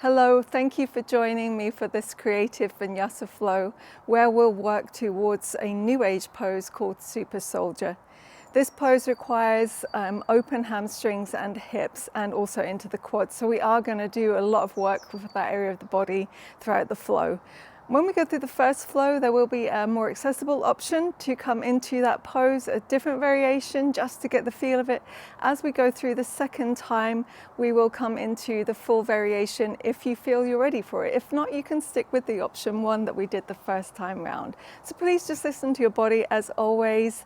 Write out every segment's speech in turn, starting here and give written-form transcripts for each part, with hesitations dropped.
Hello, thank you for joining me for this creative Vinyasa Flow, where we'll work towards a new age pose called Super Soldier. This pose requires open hamstrings and hips and also into the quads. So we are going to do a lot of work with that area of the body throughout the flow. When we go through the first flow, there will be a more accessible option to come into that pose, a different variation just to get the feel of it. As we go through the second time, we will come into the full variation if you feel you're ready for it. If not, you can stick with the option one that we did the first time round. So please just listen to your body as always.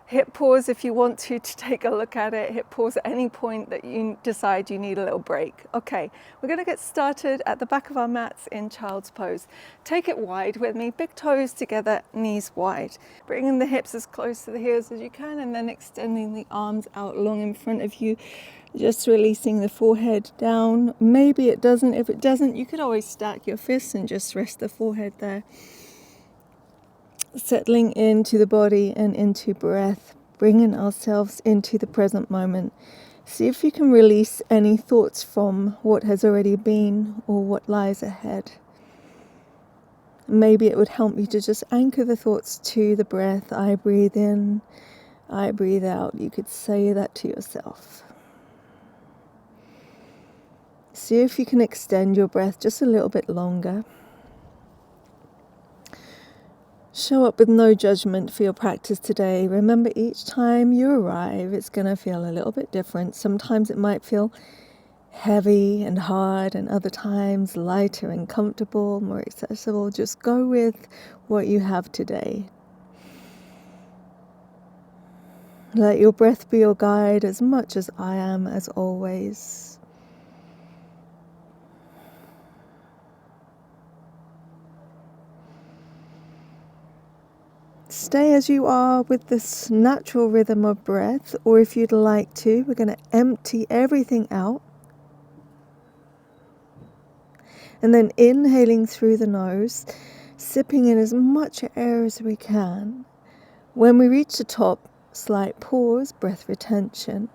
Hit pause if you want to take a look at it. Hit pause at any point that you decide you need a little break. Okay, we're going to get started at the back of our mats in child's pose. Take it wide with me, big toes together, knees wide. Bringing the hips as close to the heels as you can and then extending the arms out long in front of you. Just releasing the forehead down. Maybe it doesn't. If it doesn't, you could always stack your fists and just rest the forehead there. Settling into the body and into breath, bringing ourselves into the present moment. See if you can release any thoughts from what has already been or what lies ahead. Maybe it would help you to just anchor the thoughts to the breath. I breathe in, I breathe out. You could say that to yourself. See if you can extend your breath just a little bit longer. Show up with no judgment for your practice today. Remember, each time you arrive, it's going to feel a little bit different. Sometimes it might feel heavy and hard, and other times lighter and comfortable, more accessible. Just go with what you have today. Let your breath be your guide as much as I am, as always. Stay as you are with this natural rhythm of breath, or if you'd like to, we're going to empty everything out. And then inhaling through the nose, sipping in as much air as we can. When we reach the top, slight pause, breath retention.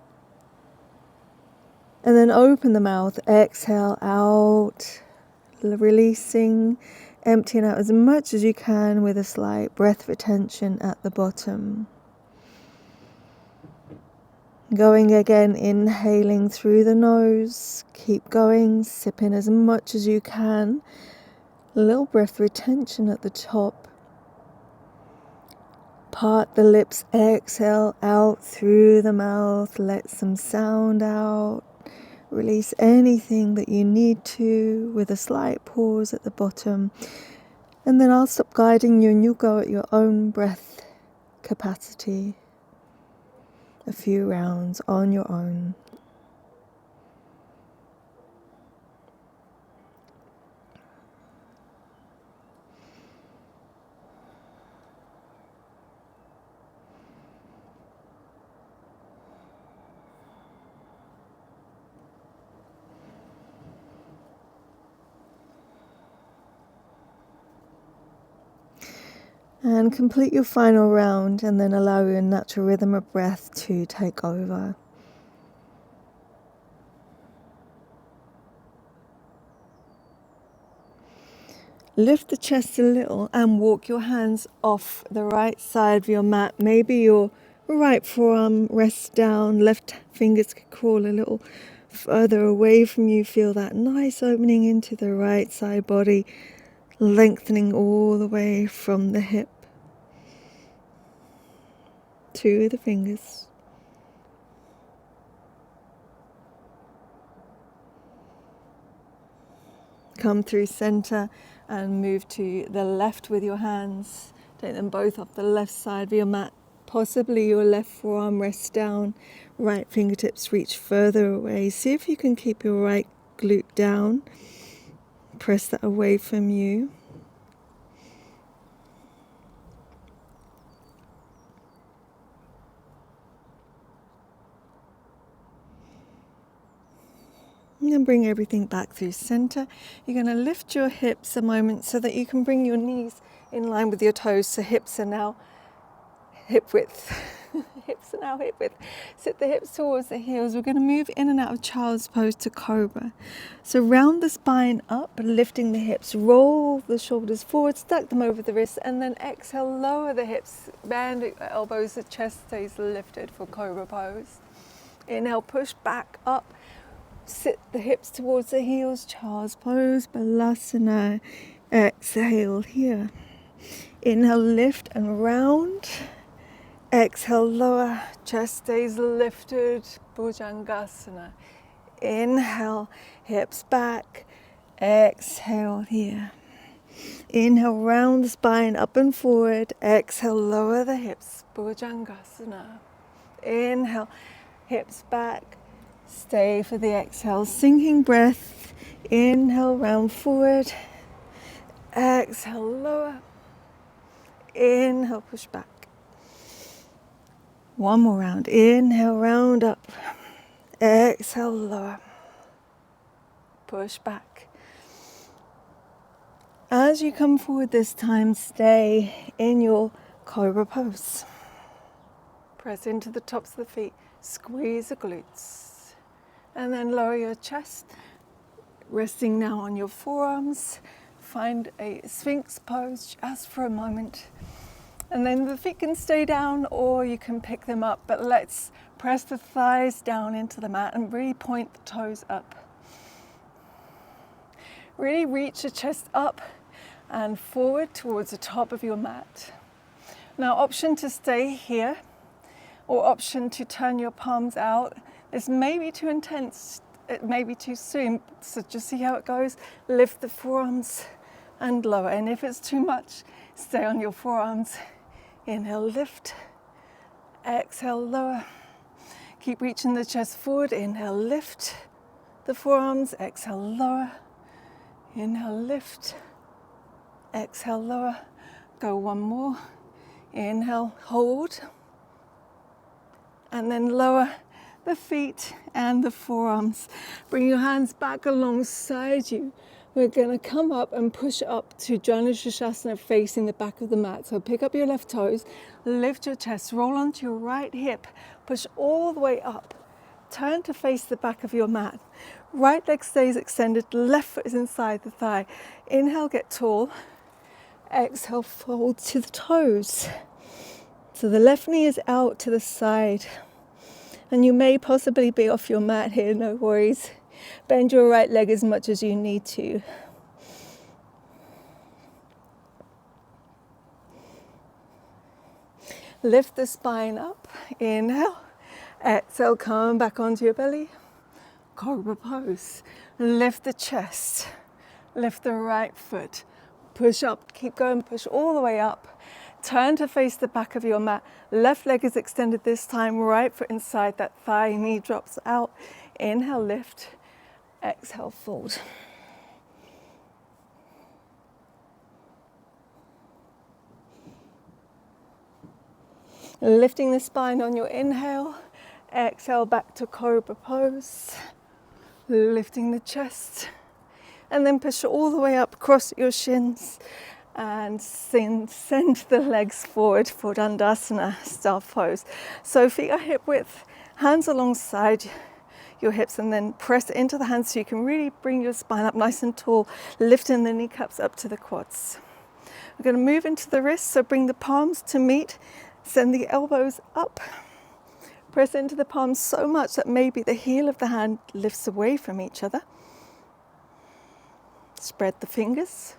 And then open the mouth, exhale out, releasing, emptying out as much as you can with a slight breath retention at the bottom. Going again, inhaling through the nose, keep going, sip in as much as you can. A little breath retention at the top. Part the lips, exhale out through the mouth, let some sound out. Release anything that you need to with a slight pause at the bottom. And then I'll stop guiding you and you'll go at your own breath capacity. A few rounds on your own. And complete your final round and then allow your natural rhythm of breath to take over. Lift the chest a little and walk your hands off the right side of your mat. Maybe your right forearm rests down, left fingers could crawl a little further away from you. Feel that nice opening into the right side body, lengthening all the way from the hip to the fingers. Come through center and move to the left with your hands. Take them both off the left side of your mat. Possibly your left forearm rests down, right fingertips reach further away. See if you can keep your right glute down. Press that away from you. And then bring everything back through center. You're going to lift your hips a moment so that you can bring your knees in line with your toes. So hips are now hip width. Hips are now hip width. Sit the hips towards the heels. We're going to move in and out of child's pose to cobra. So round the spine up, lifting the hips. Roll the shoulders forward, stack them over the wrists, and then exhale, lower the hips, bend the elbows, the chest stays lifted for cobra pose. Inhale, push back up. Sit the hips towards the heels, child's pose, balasana. Exhale here. Inhale, lift and round. Exhale, lower, chest stays lifted, Bhujangasana. Inhale, hips back. Exhale here. Inhale, round the spine, up and forward. Exhale, lower the hips, Bhujangasana. Inhale, hips back. Stay for the exhale, sinking breath. Inhale, round forward. Exhale, lower. Inhale, push back. One more round. Inhale, round up. Exhale, lower. Push back. As you come forward this time, stay in your cobra pose. Press into the tops of the feet. Squeeze the glutes. And then lower your chest. Resting now on your forearms. Find a Sphinx pose just for a moment. And then the feet can stay down or you can pick them up, but let's press the thighs down into the mat and really point the toes up. Really reach the chest up and forward towards the top of your mat. Now, option to stay here or option to turn your palms out. This may be too intense, it may be too soon, so just see how it goes. Lift the forearms and lower, and if it's too much, stay on your forearms. Inhale, lift. Exhale, lower. Keep reaching the chest forward. Inhale, lift the forearms. Exhale, lower. Inhale, lift. Exhale, lower. Go one more. Inhale, hold. And then lower the feet and the forearms. Bring your hands back alongside you. We're going to come up and push up to Janu Shasana facing the back of the mat. So pick up your left toes, lift your chest, roll onto your right hip, push all the way up. Turn to face the back of your mat. Right leg stays extended, left foot is inside the thigh. Inhale, get tall. Exhale, fold to the toes. So the left knee is out to the side. And you may possibly be off your mat here, no worries. Bend your right leg as much as you need to. Lift the spine up. Inhale. Exhale, come back onto your belly. Cobra pose. Lift the chest. Lift the right foot. Push up. Keep going. Push all the way up. Turn to face the back of your mat. Left leg is extended this time. Right foot inside that thigh. Knee drops out. Inhale, lift. Exhale, fold. Lifting the spine on your inhale. Exhale, back to cobra pose. Lifting the chest. And then push all the way up, cross your shins. And send the legs forward for Dandasana style pose. So feet are hip width, hands alongside your hips, and then press into the hands so you can really bring your spine up nice and tall, lifting the kneecaps up to the quads. We're going to move into the wrists, so bring the palms to meet, send the elbows up, press into the palms so much that maybe the heel of the hand lifts away from each other. Spread the fingers.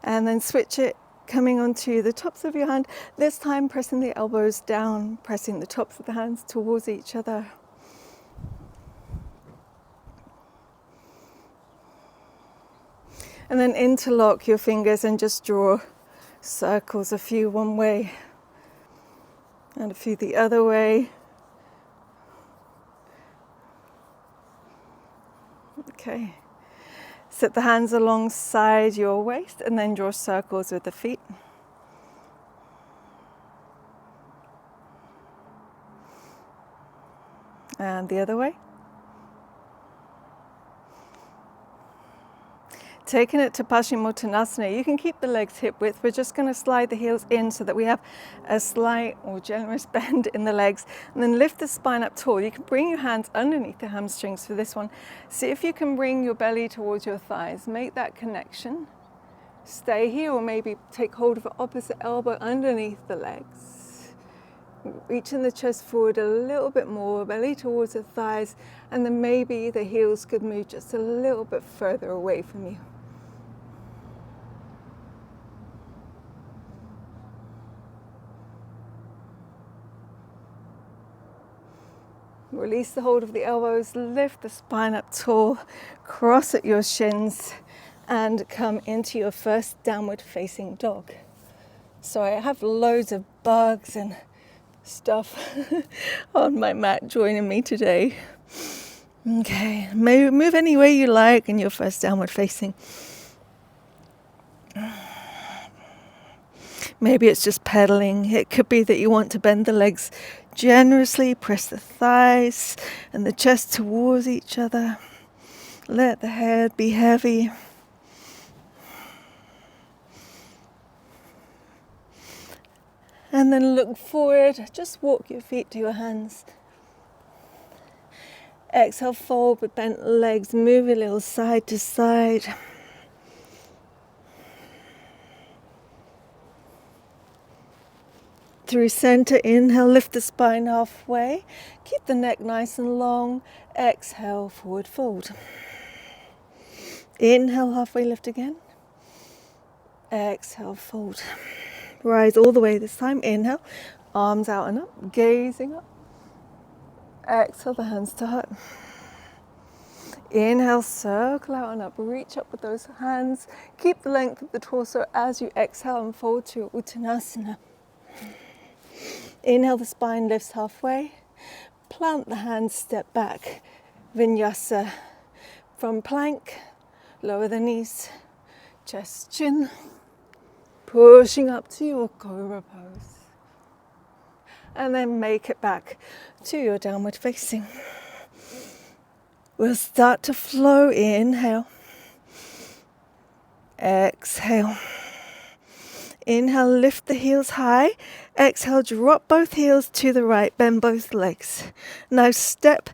And then switch it, coming onto the tops of your hand, this time pressing the elbows down, pressing the tops of the hands towards each other. And then interlock your fingers and just draw circles, a few one way and a few the other way. Okay. Set the hands alongside your waist and then draw circles with the feet. And the other way. Taking it to Paschimottanasana, you can keep the legs hip width. We're just going to slide the heels in so that we have a slight or generous bend in the legs, and then lift the spine up tall. You can bring your hands underneath the hamstrings for this one. See if you can bring your belly towards your thighs. Make that connection. Stay here, or maybe take hold of the opposite elbow underneath the legs. Reaching the chest forward a little bit more, belly towards the thighs, and then maybe the heels could move just a little bit further away from you. Release the hold of the elbows, lift the spine up tall, cross at your shins, and come into your first downward facing dog. So I have loads of bugs and stuff on my mat joining me today. Okay, move any way you like in your first downward facing. Maybe it's just pedaling. It could be that you want to bend the legs generously, press the thighs and the chest towards each other. Let the head be heavy. And then look forward, just walk your feet to your hands. Exhale, fold with bent legs, move a little side to side. Through center, inhale, lift the spine halfway. Keep the neck nice and long. Exhale, forward fold. Inhale, halfway lift again. Exhale, fold. Rise all the way this time. Inhale, arms out and up, gazing up. Exhale, the hands to heart. Inhale, circle out and up. Reach up with those hands. Keep the length of the torso as you exhale and fold to your Uttanasana. Inhale, the spine lifts halfway. Plant the hands, step back. Vinyasa. From plank, lower the knees, chest, chin. Pushing up to your cobra pose. And then make it back to your downward facing. We'll start to flow. Inhale. Exhale. Inhale, lift the heels high. Exhale, drop both heels to the right, bend both legs. Now step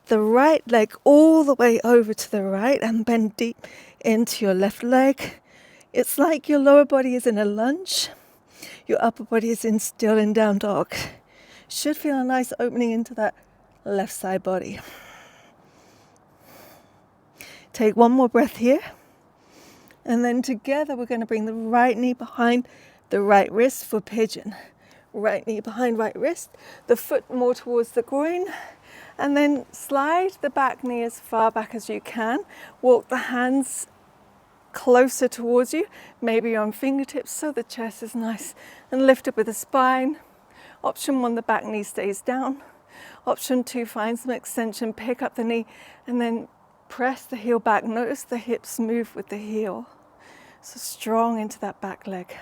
the right leg all the way over to the right and bend deep into your left leg. It's like your lower body is in a lunge. Your upper body is still in down dog. Should feel a nice opening into that left side body. Take one more breath here. And then together we're going to bring the right knee behind the right wrist for pigeon. Right knee behind right wrist, the foot more towards the groin, and then slide the back knee as far back as you can. Walk the hands closer towards you, maybe on fingertips so the chest is nice and lifted with the spine. Option 1, the back knee stays down. Option 2, find some extension, pick up the knee, and then press the heel back. Notice the hips move with the heel. So strong into that back leg.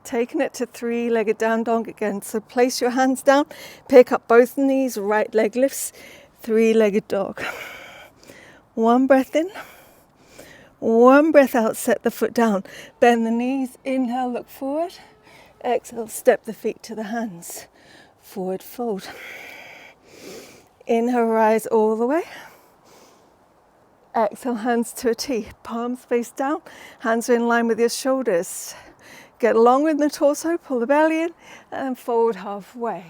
Taking it to three-legged down dog again. So place your hands down, pick up both knees, right leg lifts, three-legged dog. One breath in, one breath out, set the foot down. Bend the knees, inhale, look forward. Exhale, step the feet to the hands. Forward fold. Inhale, rise all the way. Exhale, hands to a T. Palms face down, hands are in line with your shoulders. Get along with the torso, pull the belly in, and fold halfway.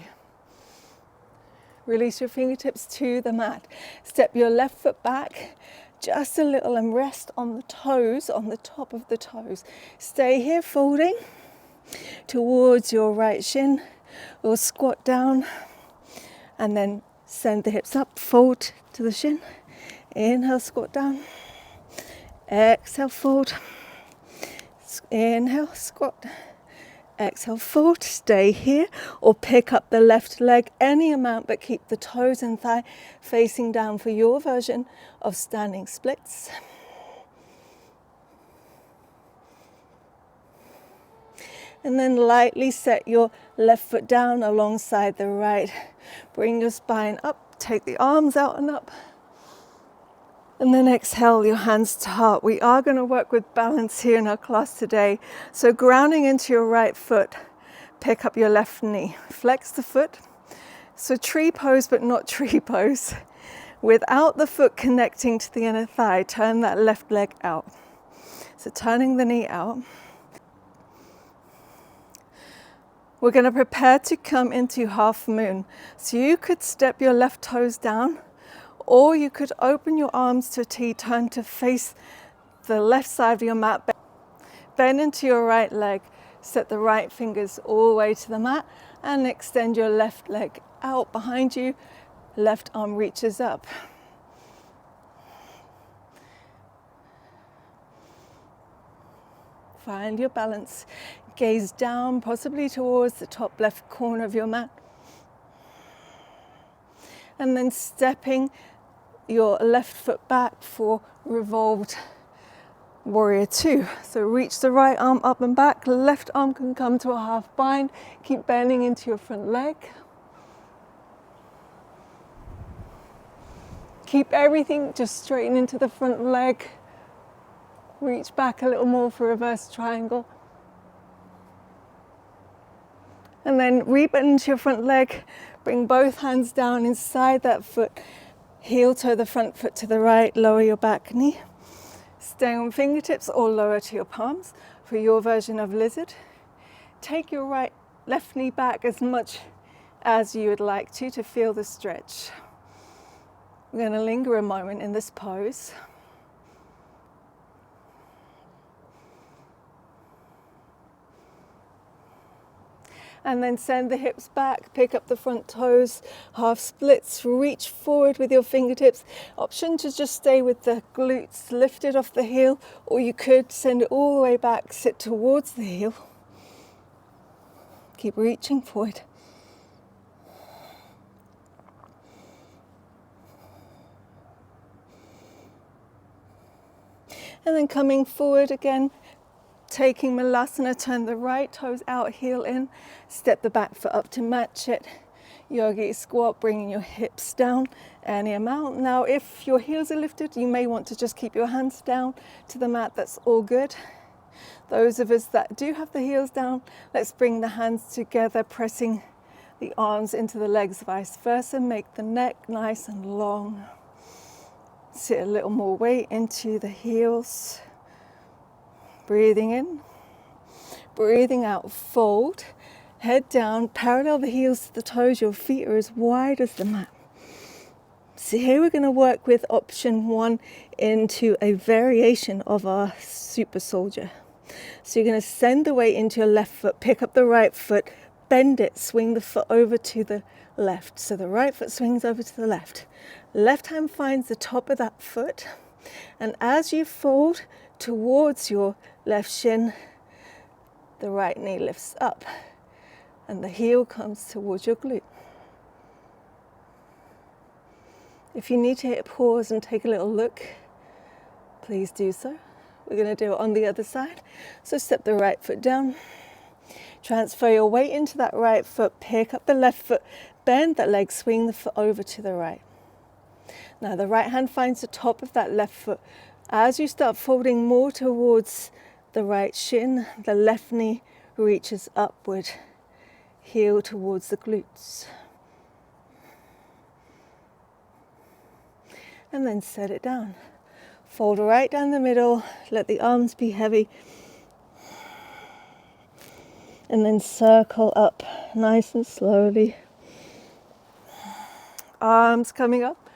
Release your fingertips to the mat. Step your left foot back just a little and rest on the toes, on the top of the toes. Stay here, folding towards your right shin. We'll squat down and then send the hips up, fold to the shin. Inhale, squat down. Exhale, fold. Inhale, squat. Exhale, fold. Stay here or pick up the left leg any amount, but keep the toes and thigh facing down for your version of standing splits. And then lightly set your left foot down alongside the right. Bring your spine up Take the arms out and up. And then exhale your hands to heart. We are going to work with balance here in our class today. So grounding into your right foot, pick up your left knee. Flex the foot. So tree pose, but not tree pose. Without the foot connecting to the inner thigh, turn that left leg out. So turning the knee out. We're going to prepare to come into half moon. So you could step your left toes down, or you could open your arms to a T, turn to face the left side of your mat. Bend into your right leg, set the right fingers all the way to the mat, and extend your left leg out behind you. Left arm reaches up. Find your balance. Gaze down, possibly towards the top left corner of your mat. And then stepping your left foot back for revolved warrior two. So reach the right arm up and back. Left arm can come to a half bind. Keep bending into your front leg. Keep everything just straighten into the front leg. Reach back a little more for reverse triangle. And then rebend into your front leg. Bring both hands down inside that foot. Heel toe the front foot to the right. Lower your back knee. Stay on fingertips or lower to your palms for your version of lizard. Take your left knee back as much as you would like to feel the stretch. We're going to linger a moment in this pose. And then send the hips back, pick up the front toes, half splits, reach forward with your fingertips. Option to just stay with the glutes lifted off the heel, or you could send it all the way back, sit towards the heel. Keep reaching forward. And then coming forward again, taking Malasana, turn the right toes out, heel in, step the back foot up to match it. Yogi squat, bringing your hips down any amount. Now, if your heels are lifted, you may want to just keep your hands down to the mat. That's all good. Those of us that do have the heels down, let's bring the hands together, pressing the arms into the legs, vice versa. Make the neck nice and long. Sit a little more weight into the heels. Breathing in, breathing out, fold, head down, parallel the heels to the toes, your feet are as wide as the mat. So here we're going to work with option one into a variation of our super soldier. So you're going to send the weight into your left foot, pick up the right foot, bend it, swing the foot over to the left. So the right foot swings over to the left. Left hand finds the top of that foot, and as you fold towards your left shin, the right knee lifts up and the heel comes towards your glute. If you need to hit pause and take a little look, please do so. We're going to do it on the other side. So step the right foot down, transfer your weight into that right foot, pick up the left foot, bend that leg, swing the foot over to the right. Now the right hand finds the top of that left foot. As you start folding more towards the right shin, the left knee reaches upward, heel towards the glutes. And then set it down. Fold right down the middle, let the arms be heavy. And then circle up nice and slowly. Arms coming up,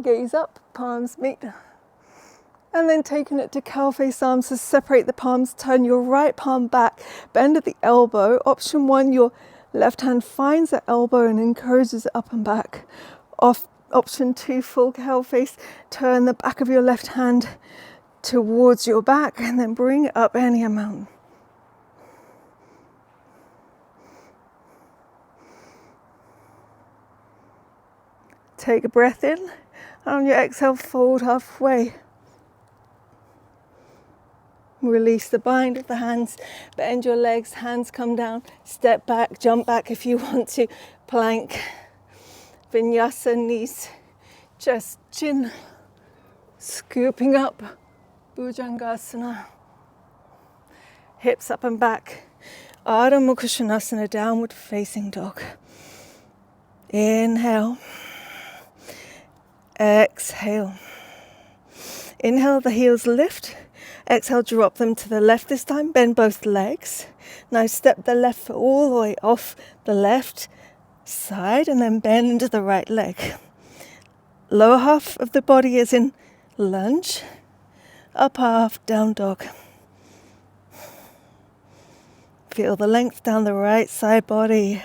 gaze up, palms meet. And then taking it to cow face arms, so separate the palms, turn your right palm back, bend at the elbow. Option one, your left hand finds the elbow and encourages it up and back. Option two, full cow face, turn the back of your left hand towards your back and then bring it up any amount. Take a breath in, and on your exhale, fold halfway. Release the bind of the hands, bend your legs, hands come down, step back, jump back if you want to, plank. Vinyasa, knees, chest, chin, scooping up, Bhujangasana, hips up and back, Ardha Mukha Svanasana, downward facing dog. Inhale, exhale. Inhale, the heels lift. Exhale, drop them to the left this time, bend both legs. Now step the left foot all the way off the left side and then bend into the right leg. Lower half of the body is in lunge, upper half down dog. Feel the length down the right side body.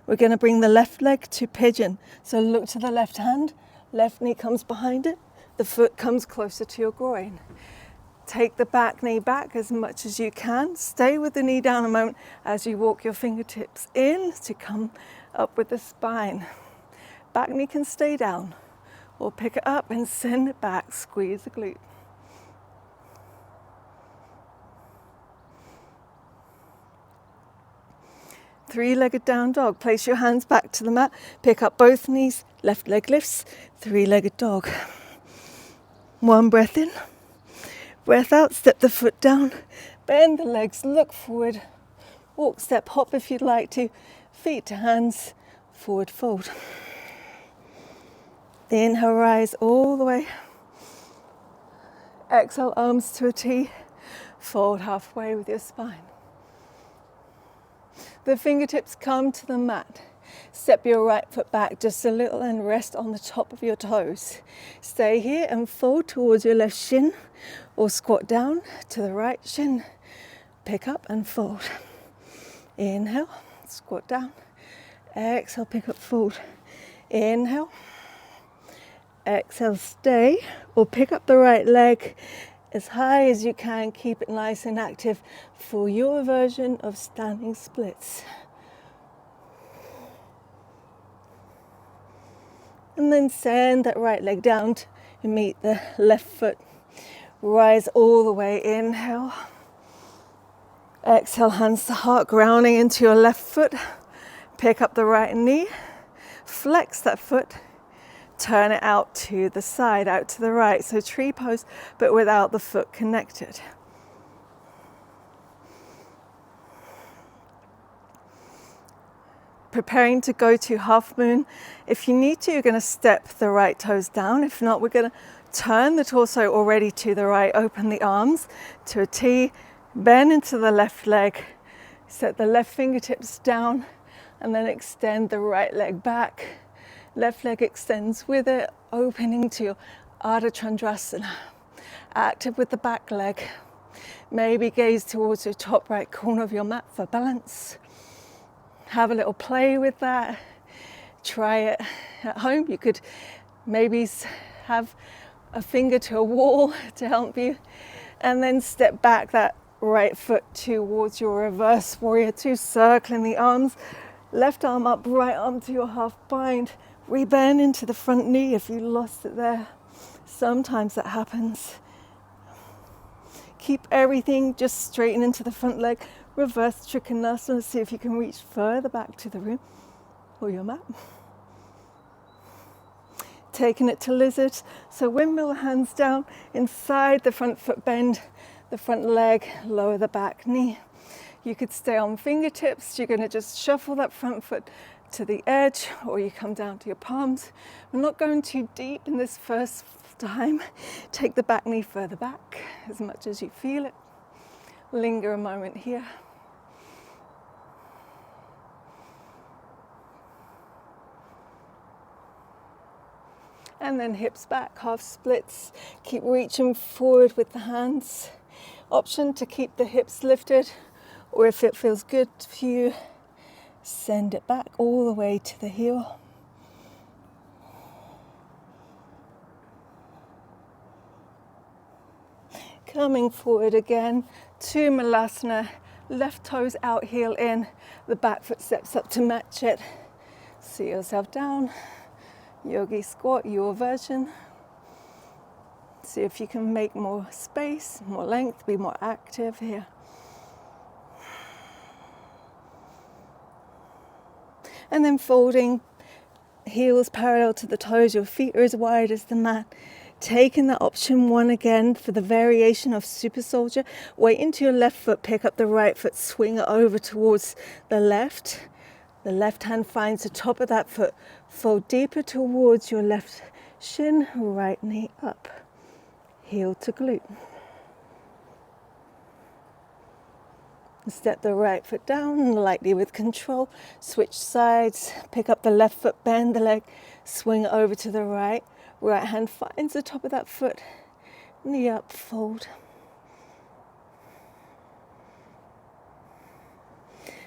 We're going to bring the left leg to pigeon. So look to the left hand, left knee comes behind it, the foot comes closer to your groin. Take the back knee back as much as you can. Stay with the knee down a moment as you walk your fingertips in to come up with the spine. Back knee can stay down or pick it up and send it back, squeeze the glute. Three-legged down dog. Place your hands back to the mat. Pick up both knees. Left leg lifts. Three-legged dog. One breath in. Breath out. Step the foot down. Bend the legs. Look forward. Walk, step, hop if you'd like to. Feet to hands. Forward fold. Inhale, rise all the way. Exhale, arms to a T. Fold halfway with your spine. The fingertips come to the mat. Step your right foot back just a little and rest on the top of your toes. Stay here and fold towards your left shin or squat down to the right shin. Pick up and fold. Inhale, squat down. Exhale, pick up, fold. Inhale. Exhale, stay or pick up the right leg as high as you can. Keep it nice and active for your version of standing splits. And then send that right leg down to meet the left foot. Rise all the way, inhale. Exhale, hands to heart, grounding into your left foot. Pick up the right knee, flex that foot. Turn it out to the side, out to the right. So tree pose, but without the foot connected. Preparing to go to half moon. If you need to, you're going to step the right toes down. If not, we're going to turn the torso already to the right. Open the arms to a T. Bend into the left leg. Set the left fingertips down and then extend the right leg back. Left leg extends with it, opening to your Ardha Chandrasana. Active with the back leg. Maybe gaze towards your top right corner of your mat for balance. Have a little play with that. Try it at home. You could maybe have a finger to a wall to help you. And then step back that right foot towards your reverse warrior two, circling the arms. Left arm up, right arm to your half bind. Rebend into the front knee if you lost it there. Sometimes that happens. Keep everything just straighten into the front leg. Reverse Trikonasana. See if you can reach further back to the room or your mat. Taking it to lizard. So windmill hands down inside the front foot, bend the front leg, lower the back knee. You could stay on fingertips. You're going to just shuffle that front foot to the edge, or you come down to your palms. We're not going too deep in this first time. Take the back knee further back as much as you feel it. Linger a moment here. And then hips back, half splits. Keep reaching forward with the hands. Option to keep the hips lifted, or if it feels good for you, send it back all the way to the heel. Coming forward again to Malasana. Left toes out, heel in. The back foot steps up to match it. See yourself down. Yogi squat, your version. See if you can make more space, more length, be more active here. And then folding, heels parallel to the toes, your feet are as wide as the mat. Taking that option 1 again for the variation of super soldier. Weight into your left foot, pick up the right foot, swing it over towards the left. The left hand finds the top of that foot. Fold deeper towards your left shin, right knee up. Heel to glute. Step the right foot down, lightly with control. Switch sides, pick up the left foot, bend the leg, swing it over to the right. Right hand finds the top of that foot, knee up, fold.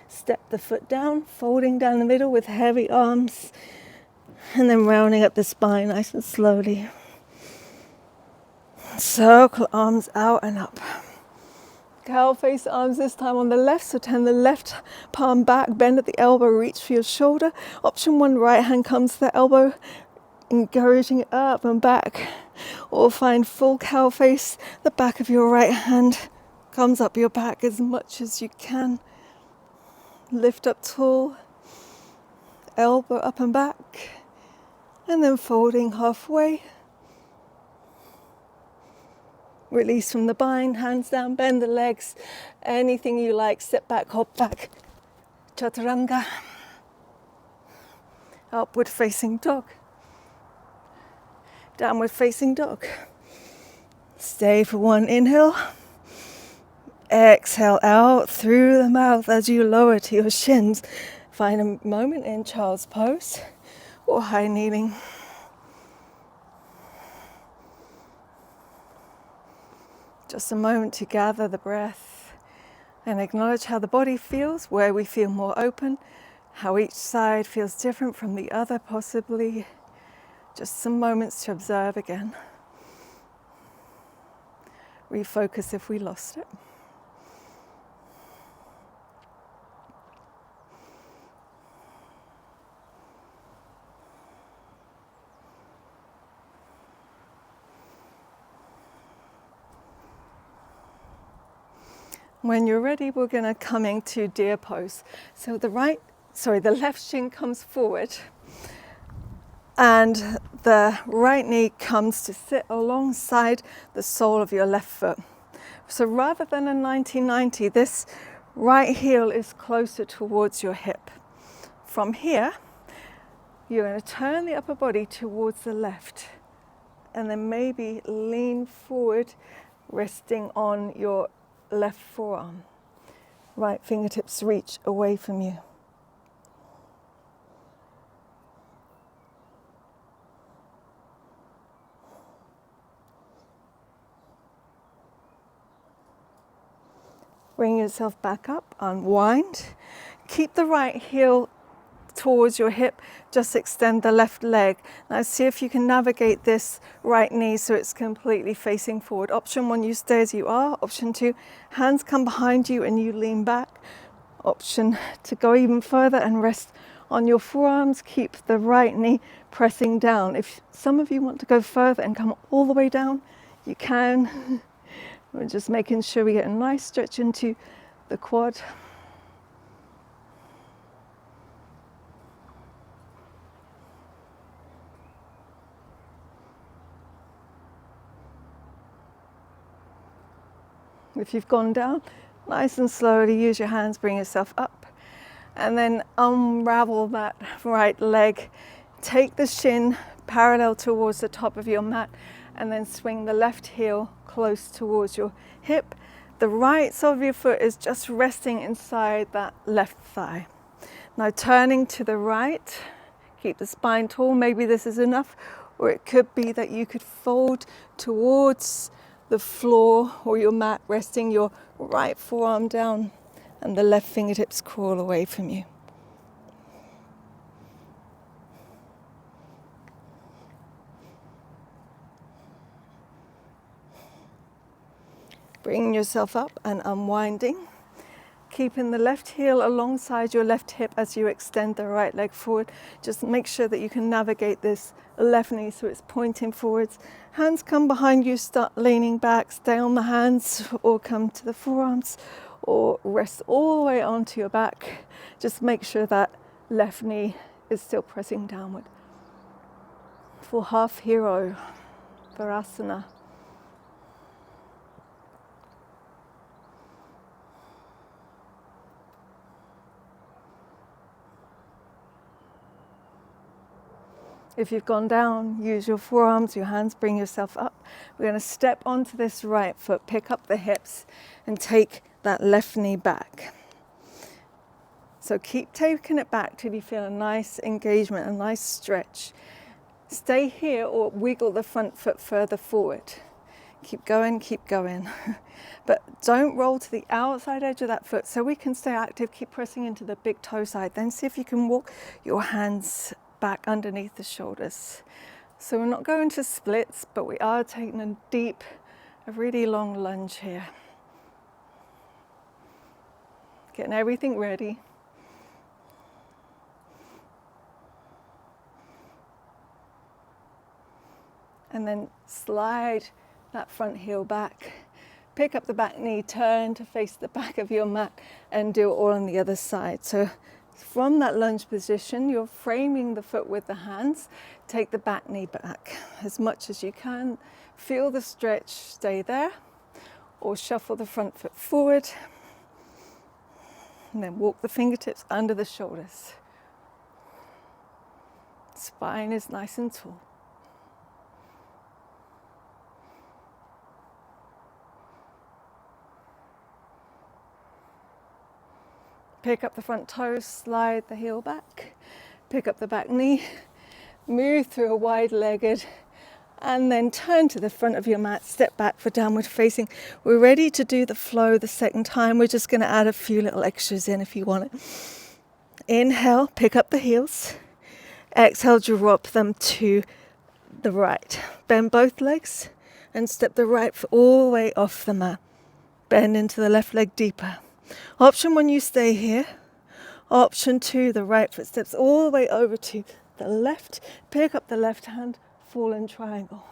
Step the foot down, folding down the middle with heavy arms, and then rounding up the spine nice and slowly. Circle arms out and up. Cow face arms this time on the left, so turn the left palm back, bend at the elbow, reach for your shoulder. Option 1, right hand comes to the elbow, encouraging it up and back. Or find full cow face, the back of your right hand comes up your back as much as you can. Lift up tall, elbow up and back, and then folding halfway. Release from the bind, hands down, bend the legs, anything you like, step back, hop back, chaturanga, upward facing dog, downward facing dog. Stay for 1 inhale, exhale out through the mouth as you lower to your shins. Find a moment in child's pose or high kneeling. Just a moment to gather the breath and acknowledge how the body feels, where we feel more open, how each side feels different from the other possibly. Just some moments to observe again. Refocus if we lost it. When you're ready, we're going to come into deer pose. So the left shin comes forward and the right knee comes to sit alongside the sole of your left foot. So rather than a 90-90, this right heel is closer towards your hip. From here, you're going to turn the upper body towards the left and then maybe lean forward, resting on your left forearm. Right fingertips reach away from you. Bring yourself back up, unwind. Keep the right heel towards your hip, just extend the left leg. Now see if you can navigate this right knee so it's completely facing forward. Option 1, you stay as you are. Option 2, hands come behind you and you lean back. Option to go even further and rest on your forearms. Keep the right knee pressing down. If some of you want to go further and come all the way down, you can. We're just making sure we get a nice stretch into the quad. If you've gone down, nice and slowly use your hands, bring yourself up, and then unravel that right leg. Take the shin parallel towards the top of your mat, and then swing the left heel close towards your hip. The right sole of your foot is just resting inside that left thigh. Now turning to the right, keep the spine tall. Maybe this is enough, or it could be that you could fold towards the floor or your mat, resting your right forearm down and the left fingertips crawl away from you. Bringing yourself up and unwinding. Keeping the left heel alongside your left hip as you extend the right leg forward. Just make sure that you can navigate this left knee so it's pointing forwards. Hands come behind you, start leaning back, stay on the hands or come to the forearms or rest all the way onto your back. Just make sure that left knee is still pressing downward. For half hero, Virasana. If you've gone down, use your forearms, your hands, bring yourself up. We're going to step onto this right foot, pick up the hips and take that left knee back. So keep taking it back till you feel a nice engagement, a nice stretch. Stay here or wiggle the front foot further forward. Keep going, keep going. But don't roll to the outside edge of that foot so we can stay active. Keep pressing into the big toe side. Then see if you can walk your hands back underneath the shoulders. So we're not going to splits, but we are taking a really long lunge here. Getting everything ready. And then slide that front heel back. Pick up the back knee, turn to face the back of your mat and do it all on the other side. So from that lunge position, you're framing the foot with the hands. Take the back knee back as much as you can. Feel the stretch, stay there. Or shuffle the front foot forward. And then walk the fingertips under the shoulders. Spine is nice and tall. Pick up the front toes, slide the heel back, pick up the back knee, move through a wide-legged, and then turn to the front of your mat, step back for downward facing. We're ready to do the flow the second time. We're just going to add a few little extras in if you want it. Inhale, pick up the heels. Exhale, drop them to the right. Bend both legs and step the right foot all the way off the mat. Bend into the left leg deeper. Option 1, you stay here. Option 2, the right foot steps all the way over to the left. Pick up the left hand, fall in triangle.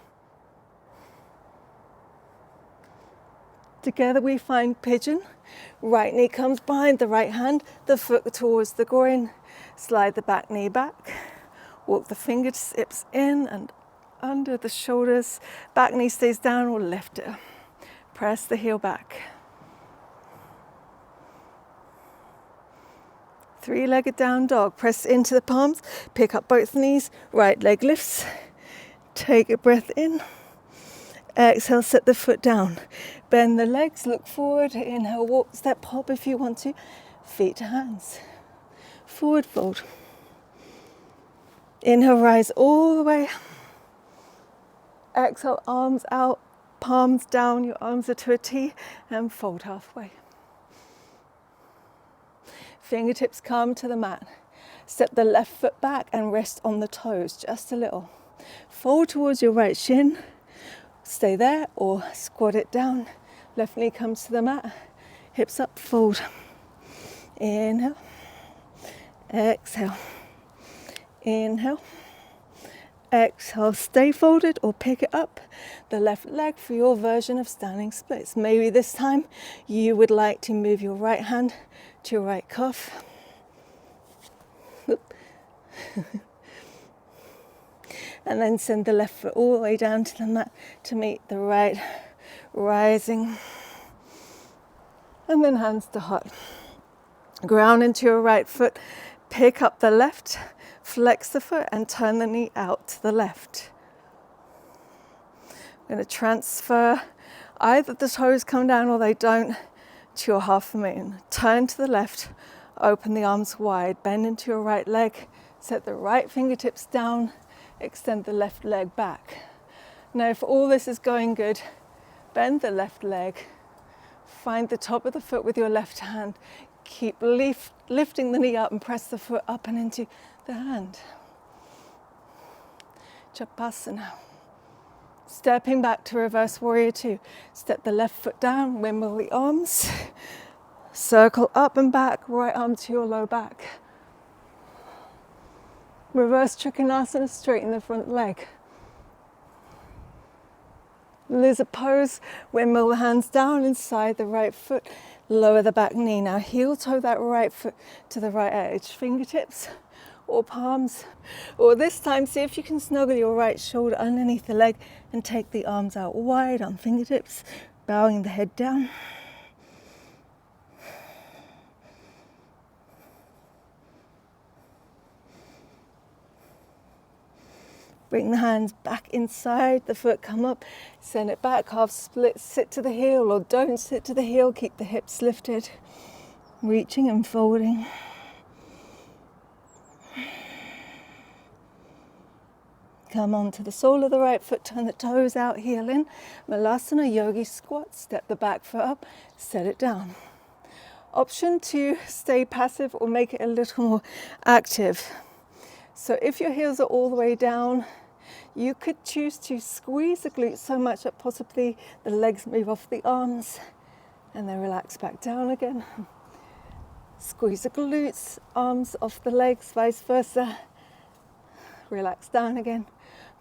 Together we find pigeon. Right knee comes behind the right hand, the foot towards the groin. Slide the back knee back. Walk the fingertips in and under the shoulders. Back knee stays down or lift it. Press the heel back. Three-legged down dog. Press into the palms. Pick up both knees. Right leg lifts. Take a breath in. Exhale, set the foot down. Bend the legs, look forward. Inhale, walk, step, hop if you want to. Feet to hands. Forward fold. Inhale, rise all the way. Exhale, arms out, palms down. Your arms are to a T and fold halfway. Fingertips come to the mat. Step the left foot back and rest on the toes just a little. Fold towards your right shin. Stay there or squat it down. Left knee comes to the mat. Hips up, fold. Inhale. Exhale. Inhale. Exhale. Stay folded or pick it up. The left leg for your version of standing splits. Maybe this time you would like to move your right hand to your right cuff. And then send the left foot all the way down to the mat to meet the right, rising. And then hands to heart. Ground into your right foot, pick up the left, flex the foot and turn the knee out to the left. I'm going to transfer either the toes come down or they don't to your half moon. Turn to the left, open the arms wide, bend into your right leg, set the right fingertips down, extend the left leg back. Now if all this is going good, bend the left leg, find the top of the foot with your left hand, keep lifting the knee up and press the foot up and into the hand. Chapasana. Stepping back to reverse warrior 2. Step the left foot down, wimble the arms. Circle up and back, right arm to your low back. Reverse Trikonasana, straighten the front leg. Lizard pose, windmill the hands down inside the right foot, lower the back knee. Now heel toe that right foot to the right edge, fingertips or palms. Or this time, see if you can snuggle your right shoulder underneath the leg and take the arms out wide on fingertips, bowing the head down. Bring the hands back inside the foot, come up, send it back, half split, sit to the heel or don't sit to the heel, keep the hips lifted, reaching and folding. Come on to the sole of the right foot, turn the toes out, heel in. Malasana yogi squat, step the back foot up, set it down. Option to stay passive or make it a little more active. So if your heels are all the way down, you could choose to squeeze the glutes so much that possibly the legs move off the arms and then relax back down again. Squeeze the glutes, arms off the legs, vice versa. Relax down again.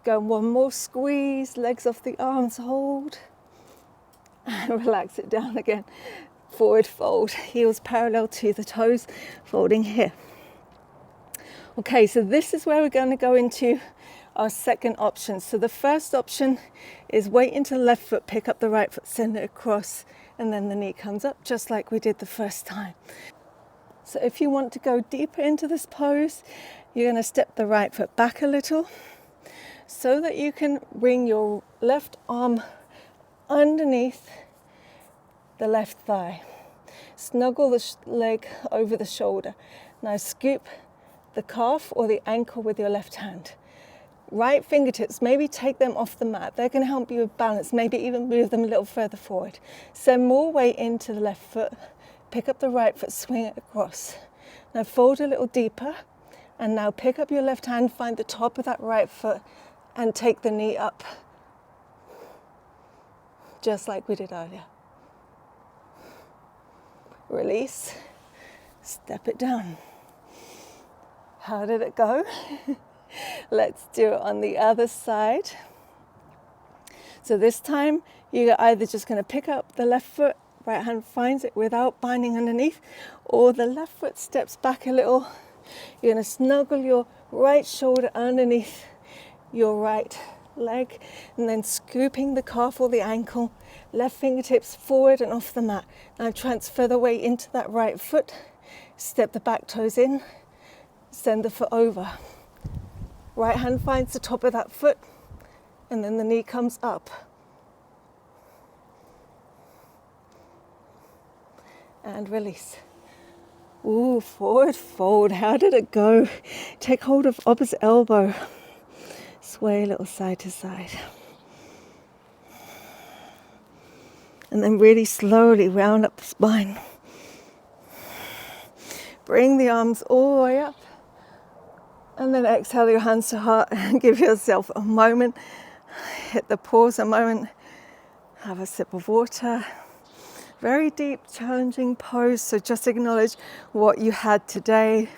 Go one more squeeze, legs off the arms, hold. And relax it down again. Forward fold, heels parallel to the toes, folding here. Okay, so this is where we're going to go into our second option. So the first option is weight into the left foot, pick up the right foot, send it across, and then the knee comes up, just like we did the first time. So if you want to go deeper into this pose, you're going to step the right foot back a little so that you can bring your left arm underneath the left thigh. Snuggle the leg over the shoulder. Now scoop the calf or the ankle with your left hand. Right fingertips, maybe take them off the mat. They're going to help you with balance, maybe even move them a little further forward. Send more weight into the left foot. Pick up the right foot, swing it across. Now fold a little deeper. And now pick up your left hand, find the top of that right foot and take the knee up. Just like we did earlier. Release, step it down. How did it go? Let's do it on the other side. So this time you're either just going to pick up the left foot, right hand finds it without binding underneath, or the left foot steps back a little. You're going to snuggle your right shoulder underneath your right leg and then scooping the calf or the ankle, left fingertips forward and off the mat. Now transfer the weight into that right foot, step the back toes in, send the foot over. Right hand finds the top of that foot and then the knee comes up. And release. Ooh, forward fold. How did it go? Take hold of opposite elbow. Sway a little side to side. And then really slowly round up the spine. Bring the arms all the way up. And then exhale your hands to heart and give yourself a moment. Hit the pause a moment. Have a sip of water. Very deep, challenging pose. So just acknowledge what you had today.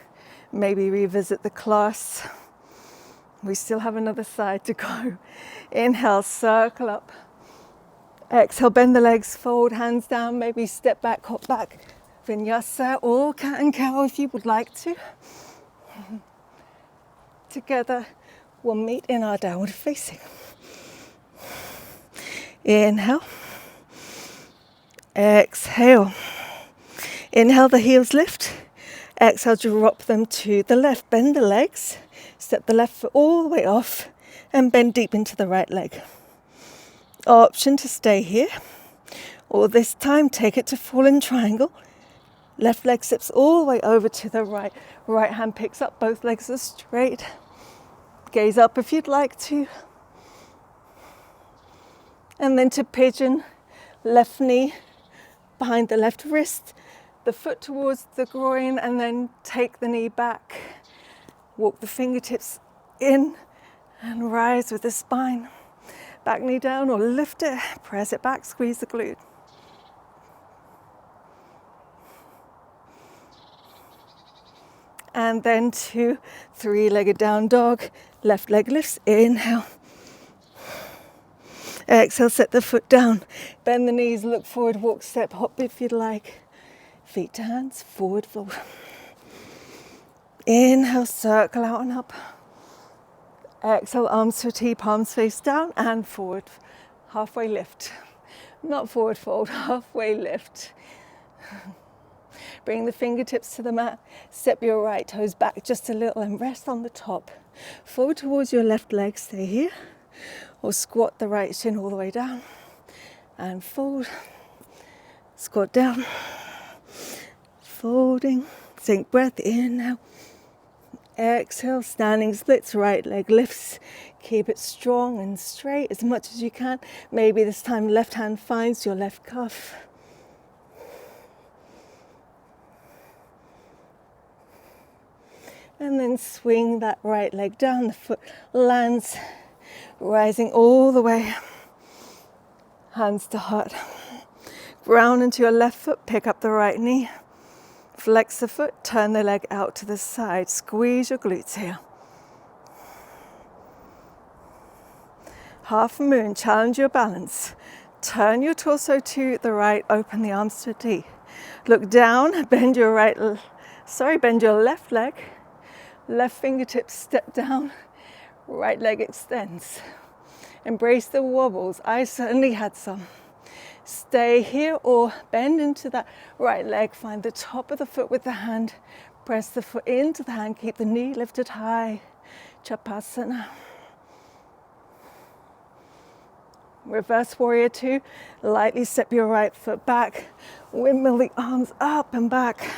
Maybe revisit the class. We still have another side to go. Inhale, circle up. Exhale, bend the legs, fold hands down, maybe step back, hop back. Vinyasa or cat and cow if you would like to. Together, we'll meet in our downward facing. Inhale. Exhale. Inhale, the heels lift. Exhale, drop them to the left. Bend the legs. Step the left foot all the way off and bend deep into the right leg. Option to stay here, or this time take it to fallen triangle. Left leg steps all the way over to the right. Right hand picks up, both legs are straight. Gaze up if you'd like to. And then to pigeon, left knee behind the left wrist, the foot towards the groin, and then take the knee back. Walk the fingertips in and rise with the spine. Back knee down or lift it, press it back, squeeze the glute. And then to three-legged down dog. Left leg lifts, inhale. Exhale, set the foot down. Bend the knees, look forward, walk, step, hop if you'd like. Feet to hands, forward, fold. Inhale, circle out and up. Exhale, arms to T, palms face down and forward. Halfway lift. Not forward fold, halfway lift. Bring the fingertips to the mat. Step your right toes back just a little and rest on the top. Forward towards your left leg, stay here. Or squat the right shin all the way down. And fold. Squat down. Folding. Sink breath, inhale. Exhale, standing splits, right leg lifts. Keep it strong and straight as much as you can. Maybe this time left hand finds your left cuff. And then swing that right leg down. The foot lands, rising all the way. Hands to heart. Ground into your left foot, pick up the right knee. Flex the foot, turn the leg out to the side. Squeeze your glutes here. Half moon, challenge your balance. Turn your torso to the right, open the arms to T. Look down, bend your left leg. Left fingertips step down, right leg extends. Embrace the wobbles. I certainly had some. Stay here or bend into that right leg. Find the top of the foot with the hand. Press the foot into the hand. Keep the knee lifted high. Chapasana. Reverse warrior two. Lightly step your right foot back. Windmill the arms up and back.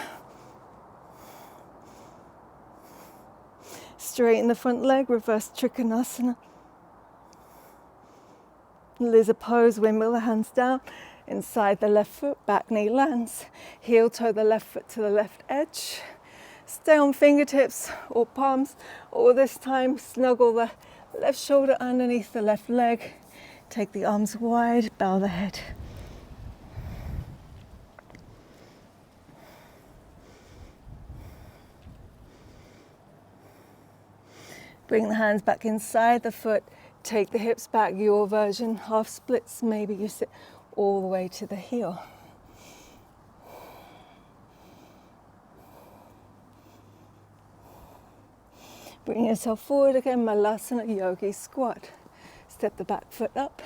Straighten the front leg. Reverse trikonasana. Lizard pose, windmill the hands down, inside the left foot, back knee lands, heel toe the left foot to the left edge, stay on fingertips or palms, or this time snuggle the left shoulder underneath the left leg, take the arms wide, bow the head. Bring the hands back inside the foot. Take the hips back, your version, half splits, maybe you sit all the way to the heel. Bring yourself forward again, Malasana Yogi squat. Step the back foot up,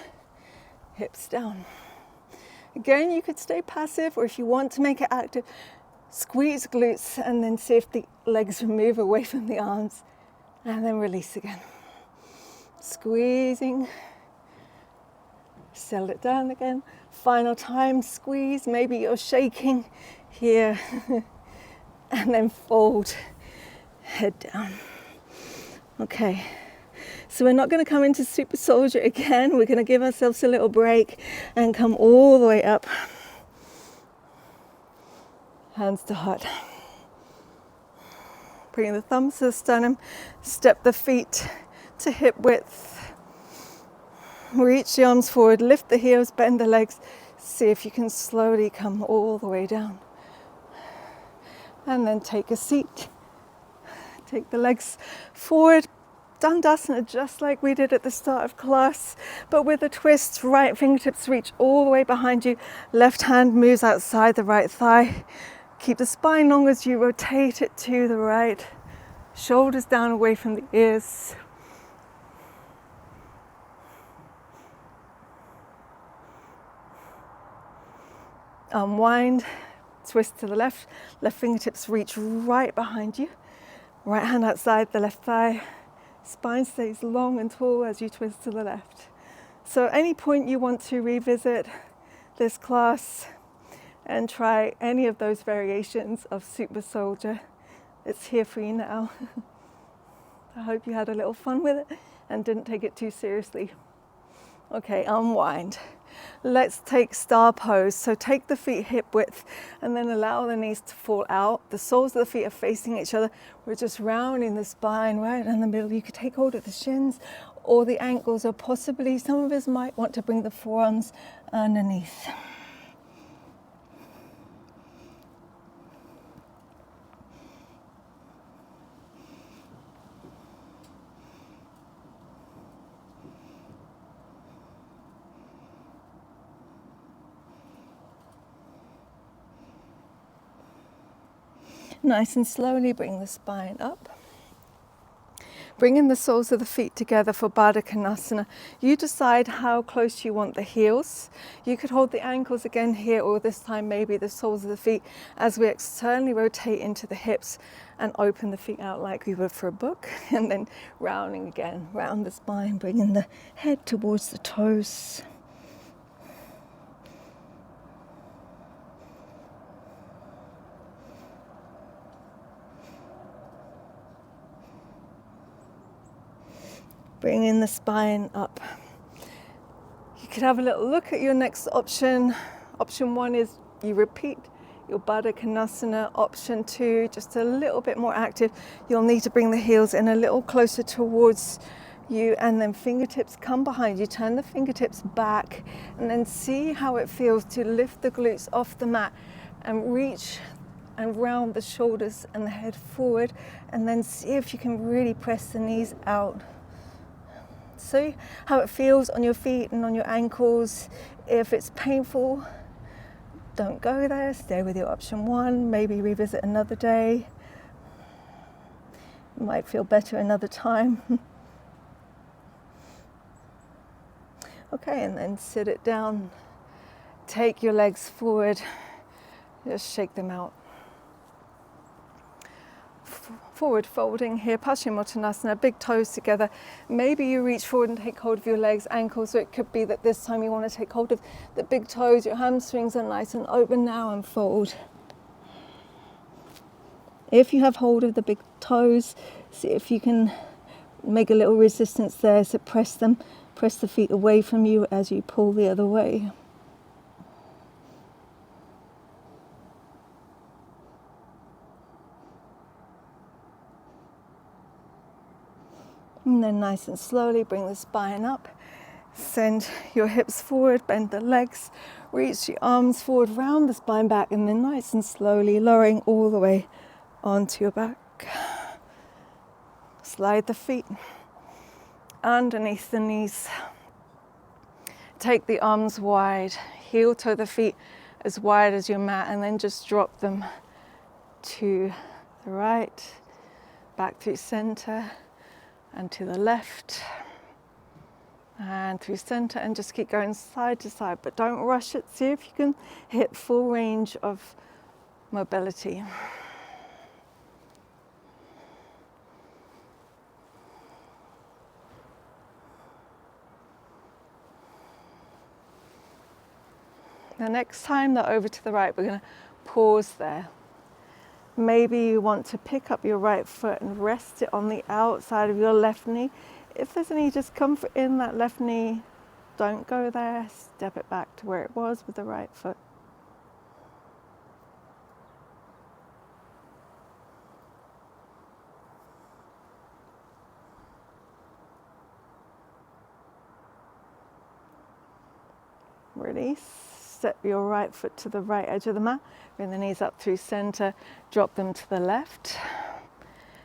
hips down. Again, you could stay passive, or if you want to make it active, squeeze glutes and then see if the legs move away from the arms, and then release again. Squeezing, settle it down again. Final time, squeeze. Maybe you're shaking here, and then fold, head down. Okay, so we're not going to come into super soldier again. We're going to give ourselves a little break and come all the way up. Hands to heart. Bring the thumbs to the sternum. Step the feet to hip width. Reach the arms forward, lift the heels, bend the legs. See if you can slowly come all the way down. And then take a seat. Take the legs forward. Dandasana, just like we did at the start of class, but with a twist. Right fingertips reach all the way behind you. Left hand moves outside the right thigh. Keep the spine long as you rotate it to the right. Shoulders down away from the ears. Unwind, twist to the left. Left fingertips reach right behind you. Right hand outside the left thigh. Spine stays long and tall as you twist to the left. So any point you want to revisit this class and try any of those variations of Super Soldier, it's here for you now. I hope you had a little fun with it and didn't take it too seriously. Okay, unwind. Let's take star pose. So take the feet hip width and then allow the knees to fall out. The soles of the feet are facing each other. We're just rounding the spine right in the middle. You could take hold of the shins or the ankles, or possibly some of us might want to bring the forearms underneath. Nice and slowly bring the spine up. Bringing the soles of the feet together for Baddha Konasana. You decide how close you want the heels. You could hold the ankles again here, or this time maybe the soles of the feet as we externally rotate into the hips and open the feet out like we would for a book. And then rounding again, round the spine, bringing the head towards the toes. Bringing the spine up. You could have a little look at your next option. Option 1 is you repeat your Baddha Konasana. Option 2, just a little bit more active. You'll need to bring the heels in a little closer towards you, and then fingertips come behind you. Turn the fingertips back and then see how it feels to lift the glutes off the mat and reach and round the shoulders and the head forward, and then see if you can really press the knees out. See how it feels on your feet and on your ankles. If it's painful, don't go there. Stay with your option 1. Maybe revisit another day. It might feel better another time. Okay, and then sit it down. Take your legs forward. Just shake them out. Forward folding here, Paschimottanasana, big toes together. Maybe you reach forward and take hold of your legs, ankles, so it could be that this time you want to take hold of the big toes. Your hamstrings are nice and open now, and fold. If you have hold of the big toes, see if you can make a little resistance there. So press the feet away from you as you pull the other way. And then nice and slowly bring the spine up. Send your hips forward, bend the legs, reach your arms forward, round the spine back, and then nice and slowly lowering all the way onto your back. Slide the feet underneath the knees. Take the arms wide, heel toe the feet as wide as your mat, and then just drop them to the right, back through center, and to the left, and through center, and just keep going side to side, but don't rush it. See if you can hit full range of mobility. The next time that over to the right, we're going to pause there. Maybe you want to pick up your right foot and rest it on the outside of your left knee. If there's any discomfort in that left knee, don't go there. Step it back to where it was with the right foot. Release. Step your right foot to the right edge of the mat. Bring the knees up through center. Drop them to the left.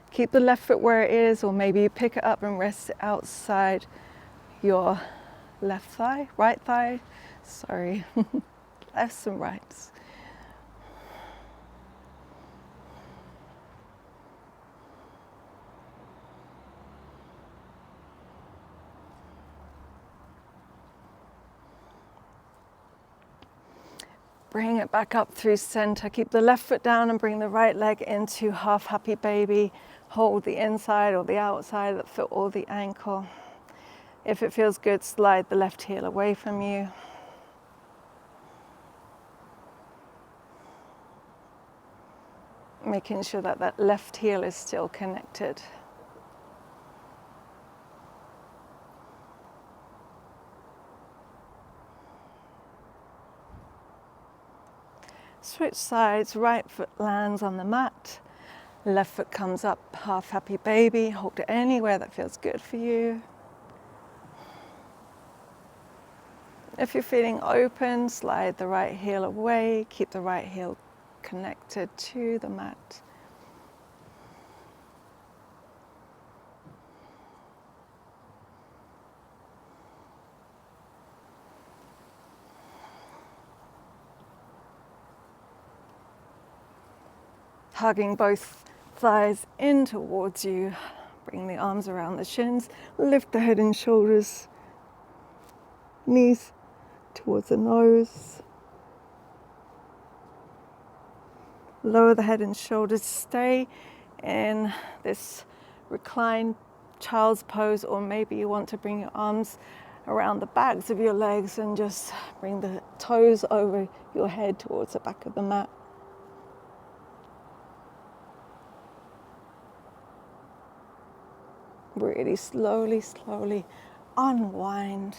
Keep the left foot where it is, or maybe you pick it up and rest it outside your left thigh, right thigh. Sorry, lefts and rights. Bring it back up through center. Keep the left foot down and bring the right leg into half happy baby. Hold the inside or the outside of the foot or the ankle. If it feels good, slide the left heel away from you. Making sure that that left heel is still connected. Switch sides, right foot lands on the mat, left foot comes up, half happy baby. Hold it anywhere that feels good for you. If you're feeling open, slide the right heel away, keep the right heel connected to the mat. Hugging both thighs in towards you. Bring the arms around the shins. Lift the head and shoulders. Knees towards the nose. Lower the head and shoulders. Stay in this reclined child's pose, or maybe you want to bring your arms around the backs of your legs and just bring the toes over your head towards the back of the mat. Really slowly, slowly unwind.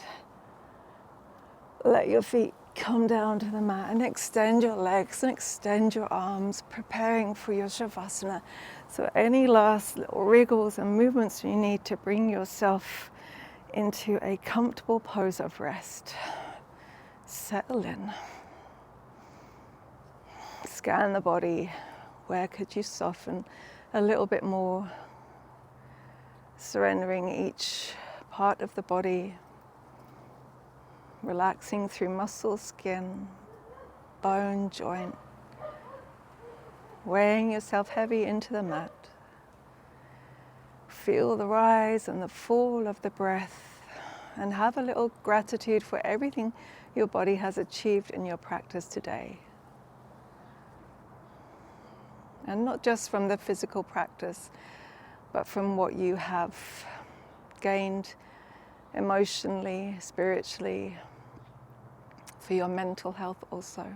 Let your feet come down to the mat and extend your legs and extend your arms, preparing for your Shavasana. So any last little wriggles and movements you need to bring yourself into a comfortable pose of rest. Settle in. Scan the body. Where could you soften a little bit more? Surrendering each part of the body, relaxing through muscle, skin, bone, joint, weighing yourself heavy into the mat. Feel the rise and the fall of the breath, and have a little gratitude for everything your body has achieved in your practice today. And not just from the physical practice, but from what you have gained emotionally, spiritually, for your mental health also.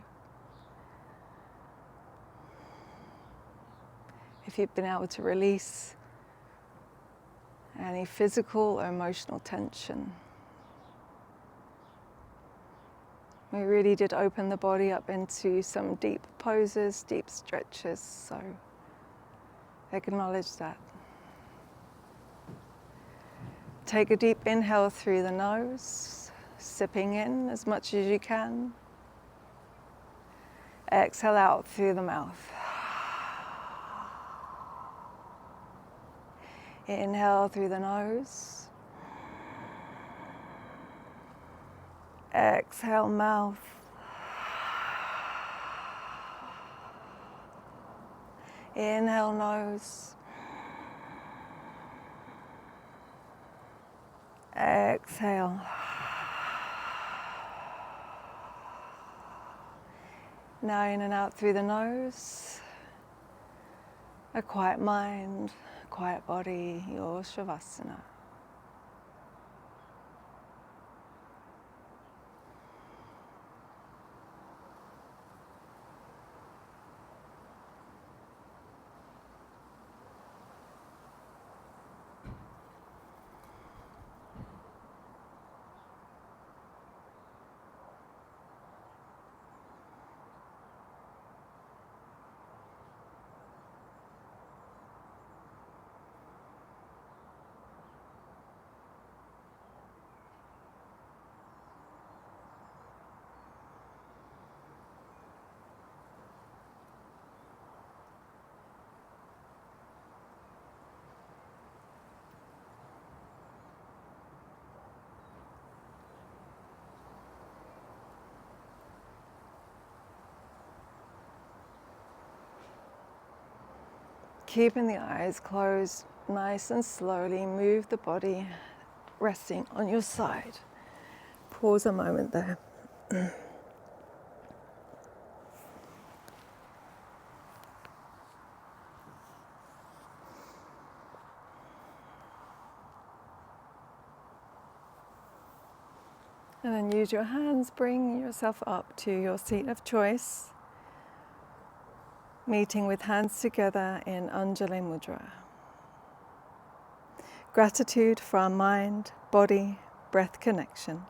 If you've been able to release any physical or emotional tension. We really did open the body up into some deep poses, deep stretches, so acknowledge that. Take a deep inhale through the nose, sipping in as much as you can. Exhale out through the mouth. Inhale through the nose. Exhale, mouth. Inhale, nose. Exhale. Now in and out through the nose. A quiet mind, a quiet body, your Shavasana. Keeping the eyes closed, nice and slowly move the body, resting on your side. Pause a moment there. And then use your hands, bring yourself up to your seat of choice. Meeting with hands together in Anjali Mudra. Gratitude for our mind, body, breath connection,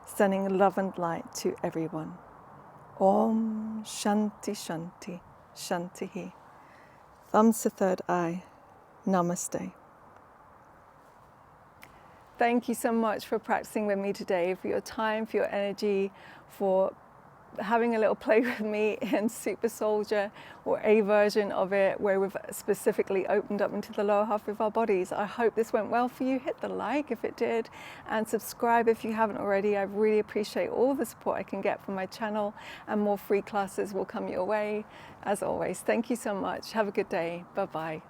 sending love and light to everyone. Om Shanti Shanti Shantihi. Thumbs to third eye. Namaste. Thank you so much for practicing with me today, for your time, for your energy, for having a little play with me in Super Soldier, or a version of it where we've specifically opened up into the lower half of our bodies. I hope this went well for you. Hit the like if it did, and subscribe if you haven't already. I really appreciate all the support I can get from my channel, and more free classes will come your way. As always, thank you so much. Have a good day. Bye-bye.